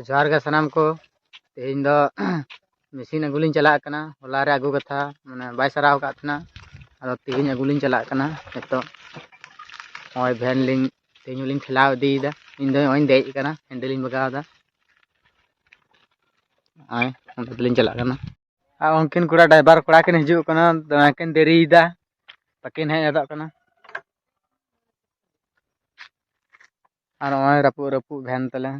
जोहार गे सानाम को तेहन दो मेसिन अगुलिन चलाक कना होला रे अगु कथा माने बाय सराव कातना आदो तेहन अगुलिन चलाक कना नितो ओय भैन लिन तेहन लिन ठेलाव इदीदा इन दो ओइन देज कना हैंडलिन बगावदा आय उन लिन चलाक कना आ उनकिन कुड़ा ड्राइवर कुड़ा किन हिजुक कना दकिन देरीदा तकिन हेज अदक कना और ओय रपु रपु भैन तले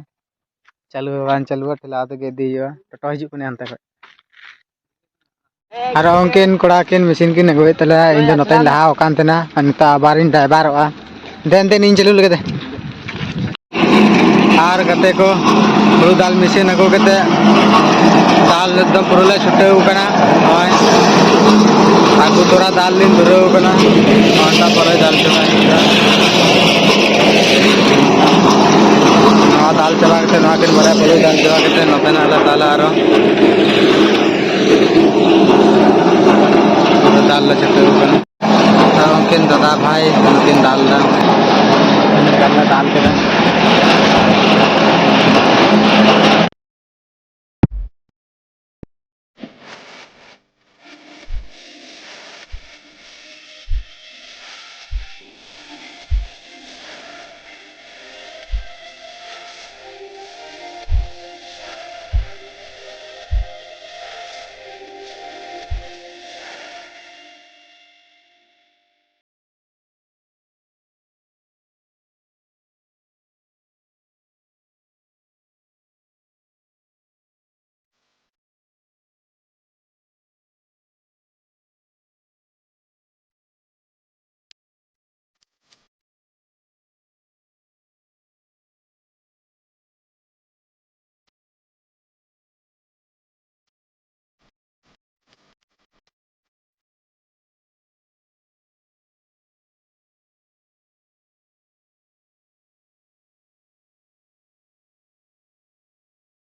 चालू बान चालू ठेला तगे दियो टोटो हिजुक कने अंते और उनकिन कुड़ा किन मशीन किन अगुए तले इन दो नते लहाव कान तना निता बारिन ड्राइवरवा देन देन इन चालू लगे आर गते को हुड़ू दाल मशीन अगु कते दाल एकदम पुरले छुटेव कना ओय आगु तोरा दाल लिन धुरेव कना घंटा परे दाल चला दाल चला के ना किन बड़ा परे दाल चला के नते ना दाल आरो दाल ला छुटेव कना उनकिन दादा भाई उनकिन दाल ला दाल के